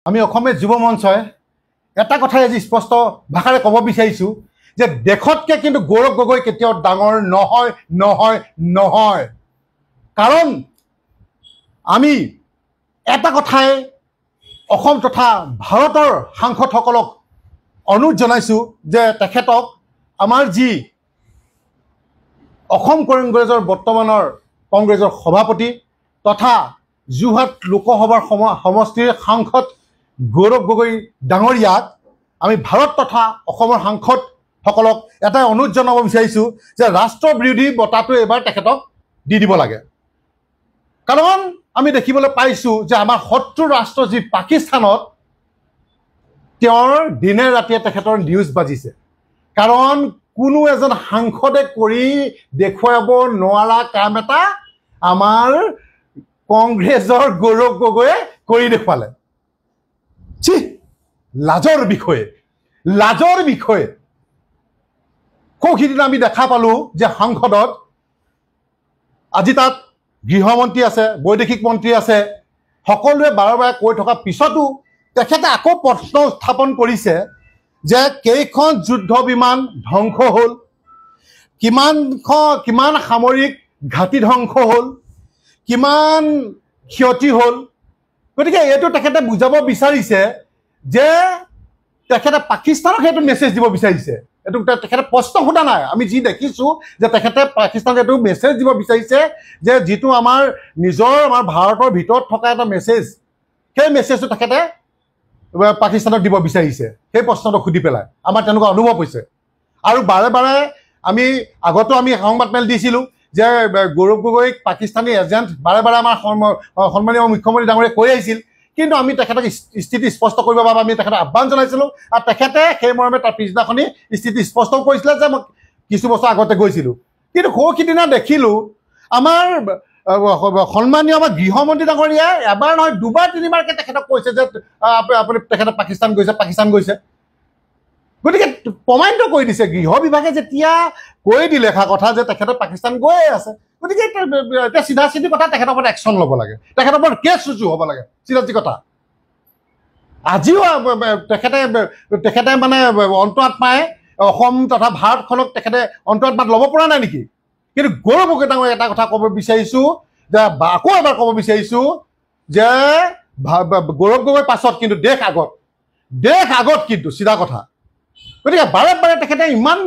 আমি অসমীয়া যুৱ মঞ্চই এটা কথাই আজি স্পষ্ট ভাষাৰে ক'ব বিচাৰিছোঁ যে দেশতকৈ কিন্তু গৌৰৱ গগৈ কেতিয়াও ডাঙৰ নহয় নহয় নহয়। কাৰণ আমি এটা কথাই অসম তথা ভাৰতৰ সাংসদসকলক অনুৰোধ জনাইছোঁ যে তেখেতক আমাৰ যি অসম কংগ্ৰেছৰ বৰ্তমানৰ কংগ্ৰেছৰ সভাপতি তথা যোৰহাট লোকসভাৰ সমষ্টিৰ সাংসদ গৌৰৱ গগৈ ডাঙৰীয়াক আমি ভাৰত তথা অসমৰ সাংসদসকলক এটাই অনুৰোধ জনাব বিচাৰিছোঁ যে ৰাষ্ট্ৰ বিৰোধী বঁটাটো এবাৰ তেখেতক দি দিব লাগে। কাৰণ আমি দেখিবলৈ পাইছোঁ যে আমাৰ শত্ৰু ৰাষ্ট্ৰ যি পাকিস্তানত তেওঁৰ দিনে ৰাতিয়ে তেখেতৰ নিউজ বাজিছে। কাৰণ কোনো এজন সাংসদে কৰি দেখুৱাব নোৱাৰা কাম এটা আমাৰ কংগ্ৰেছৰ গৌৰৱ গগৈয়ে কৰি দেখুৱালে। ছি, লাজৰ বিষয়ে সৌখিদিনা আমি দেখা পালোঁ যে সাংসদত আজি তাত গৃহমন্ত্ৰী আছে, বৈদেশিক মন্ত্ৰী আছে, সকলোৱে বাৰে বাৰে কৈ থকা পিছতো তেখেতে আকৌ প্ৰশ্ন উত্থাপন কৰিছে যে কেইখন যুদ্ধ বিমান ধ্বংস হ'ল, কিমান সামৰিক ঘাটি ধ্বংস হ'ল, কিমান ক্ষতি হ'ল। গতিকে এইটো তেখেতে বুজাব বিচাৰিছে যে তেখেতে পাকিস্তানক সেইটো মেছেজ দিব বিচাৰিছে। এইটো তেখেতে প্ৰশ্ন সোধা নাই। আমি যি দেখিছোঁ যে তেখেতে পাকিস্তানক এইটো মেছেজ দিব বিচাৰিছে যে যিটো আমাৰ ভাৰতৰ ভিতৰত থকা এটা মেছেজ, সেই মেছেজটো তেখেতে পাকিস্তানক দিব বিচাৰিছে। সেই প্ৰশ্নটো সুধি পেলাই আমাৰ তেনেকুৱা অনুভৱ হৈছে। আৰু বাৰে বাৰে আমি আগতো আমি সংবাদমেল দিছিলোঁ যে গৌৰৱ গগৈক পাকিস্তানী এজেণ্ট বাৰে বাৰে আমাৰ সন্মানীয় মুখ্যমন্ত্ৰী ডাঙৰীয়ে কৈ আহিছিল। কিন্তু আমি তেখেতক স্থিতি স্পষ্ট কৰিবৰ বাবে আমি তেখেতক আহ্বান জনাইছিলোঁ আৰু তেখেতে সেই মৰ্মে তাৰ পিছদিনাখনি স্থিতি স্পষ্ট কৰিছিলে যে মই কিছু বছৰ আগতে গৈছিলোঁ। কিন্তু সৌখিদিনা দেখিলোঁ আমাৰ সন্মানীয় আমাৰ গৃহমন্ত্ৰী ডাঙৰীয়াই এবাৰ নহয় দুবাৰ তিনিবাৰকৈ তেখেতক কৈছে যে আপুনি তেখেতে পাকিস্তান গৈছে। গতিকে প্ৰমাণিত কৰি দিছে গৃহ বিভাগে যেতিয়া কৈ দিলে এষাৰ কথা যে তেখেতে পাকিস্তান গৈয়ে আছে। গতিকে এতিয়া চিধা চিধি কথা তেখেতৰ ওপৰত একশ্যন ল'ব লাগে, তেখেতৰ ওপৰত কেছ ৰুজু হ'ব লাগে। চিধা কথা আজিও তেখেতে মানে অন্তৰাত্মাই অসম তথা ভাৰতখনক তেখেতে অন্তৰাত্মাত ল'ব পৰা নাই নেকি? কিন্তু গৌৰৱ গগৈ ডাঙৰ এটা কথা ক'ব বিচাৰিছোঁ যে আকৌ এবাৰ ক'ব বিচাৰিছোঁ যে গৌৰৱ গগৈৰ পাছত কিন্তু দেশ আগত কিন্তু চিধা কথা। গতিকে বাৰে বাৰে তেখেতে ইমান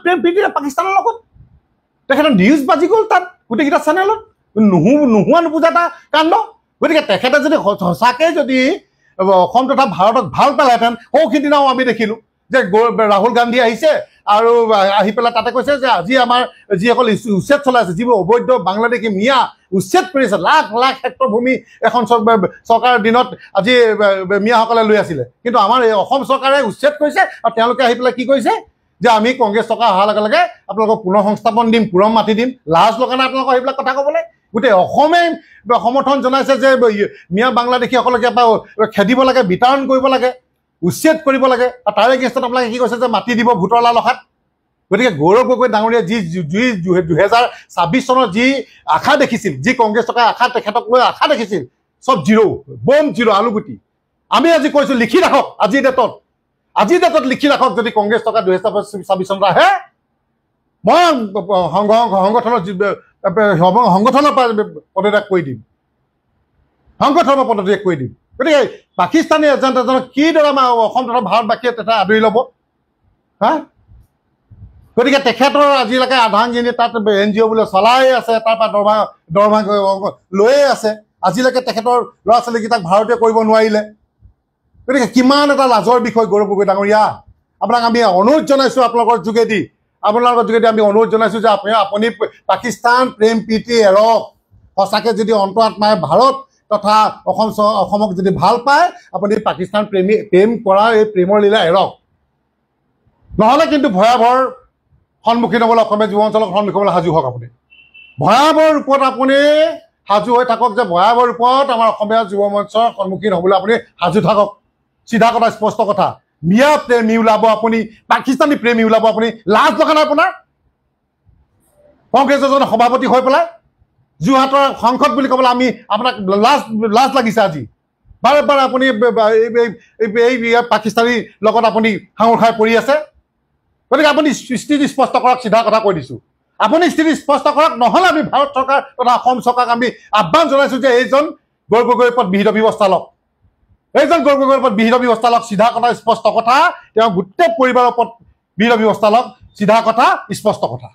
প্ৰেম প্ৰীতিৰে পাকিস্তানৰ লগত তেখেতৰ নিউজ বাজি গ'ল তাত গোটেইকেইটা চেনেলত, নোহোৱা নুবুজা এটা কাণ্ড। গতিকে তেখেতে যদি সঁচাকৈ যদি অসম তথা ভাৰতক ভাল পালেহেঁতেন, সৌখিদিনাও আমি দেখিলোঁ যে ৰাহুল গান্ধী আহিছে আৰু আহি পেলাই তাতে কৈছে যে আজি আমাৰ যিসকল উচ্ছেদ চলাই আছে, যিবোৰ অবৈধ বাংলাদেশী মিয়া উচ্ছেদ কৰিছে, লাখ লাখ হেক্টৰ ভূমি এখন চৰকাৰৰ দিনত আজি মিয়াসকলে লৈ আছিলে। কিন্তু আমাৰ এই অসম চৰকাৰে উচ্ছেদ কৰিছে আৰু তেওঁলোকে আহি পেলাই কি কৰিছে যে আমি কংগ্ৰেছ চৰকাৰ অহাৰ লগে লগে আপোনালোকক পুনৰ সংস্থাপন দিম, পুৰণ মাতি দিম। লাজ লগা নাই আপোনালোকক সেইবিলাক কথা ক'বলৈ? গোটেই অসমেই সমৰ্থন জনাইছে যে মিয়া বাংলাদেশীসকলক খেদিব লাগে, বিতৰণ কৰিব লাগে, উচ্ছেদ কৰিব লাগে। আৰু তাৰে এগেইনষ্টত আপোনালোকে কি কৈছে যে মাতি দিব ভোটৰ লালসাত। গতিকে গৌৰৱ গগৈ ডাঙৰীয়াই যি 2026 চনত যি আশা দেখিছিল, যি কংগ্ৰেছ চৰকাৰে তেখেতক লৈ আশা দেখিছিল, চব বম জিৰ' আলুগুটি। আমি আজি কৈছোঁ লিখি ৰাখক, আজিৰ ডেটত লিখি ৰাখক, যদি কংগ্ৰেছ চৰকাৰ 2026 চনত আহে মই সংগঠনৰ পদত্যাগ কৰি দিম, গতিকে পাকিস্তানী এজেণ্ট এজনক কিদৰে আমাৰ অসম তথা ভাৰতবাসীয়ে তেতিয়া আদৰি ল'ব? গতিকে তেখেতৰ আজিলৈকে আধাংগিনী তাত NGO বোলে চলাই আছে, তাৰপৰা দৰমহা লৈয়ে আছে। আজিলৈকে তেখেতৰ ল'ৰা ছোৱালীকেইটাক ভাৰতীয় কৰিব নোৱাৰিলে। গতিকে কিমান এটা লাজৰ বিষয় গৌৰৱ গগৈ ডাঙৰীয়া। আপোনাক আমি অনুৰোধ জনাইছোঁ, আপোনালোকৰ যোগেদি আমি অনুৰোধ জনাইছোঁ যে আপুনি পাকিস্তান প্ৰেম প্ৰীতি এৰক। সঁচাকৈ যদি অন্তৰাত্মাই ভাৰত তথা অসমক যদি ভাল পায়, আপুনি পাকিস্তান প্ৰেম কৰা এই প্ৰেমৰ লীলা এৰক। নহ'লে কিন্তু ভয়াৱহৰ সন্মুখীন হ'বলৈ অসমীয়া যুৱ অঞ্চলৰ সন্মুখীন হ'বলৈ সাজু হওক। আপুনি ভয়াৱহ ৰূপত আপুনি সাজু হৈ থাকক, যে ভয়াৱহ ৰূপত আমাৰ অসমীয়া যুৱ মঞ্চৰ সন্মুখীন হ'বলৈ আপুনি সাজু থাকক। চিধা কথা, স্পষ্ট কথা। মিয়া প্ৰেমী ওলাব আপুনি, পাকিস্তানী প্ৰেমী ওলাব আপুনি। লাজ লগা নাই আপোনাৰ? কংগ্ৰেছ এজনৰ সভাপতি হৈ পেলাই যোৰহাটৰ সাংসদ বুলি ক'বলৈ আমি আপোনাক লাজ লাগিছে আজি? বাৰে বাৰে আপুনি এই পাকিস্তানীৰ লগত আপুনি সাঙুৰ খাই পৰি আছে গতিকে আপুনি স্থিতি স্পষ্ট কৰক চিধা কথা কৈ দিছোঁ আপুনি স্থিতি স্পষ্ট কৰক নহ'লে আমি ভাৰত চৰকাৰ তথা অসম চৰকাৰক আমি আহ্বান জনাইছোঁ যে এইজন গগৈৰ ওপৰত বিহিত ব্যৱস্থা লওক এইজন গগৈৰ ওপৰত বিহিত ব্যৱস্থা লওক চিধা কথা স্পষ্ট কথা তেওঁ গোটেই পৰিবাৰৰ ওপৰত বিহিত ব্যৱস্থা লওক চিধা কথা স্পষ্ট কথা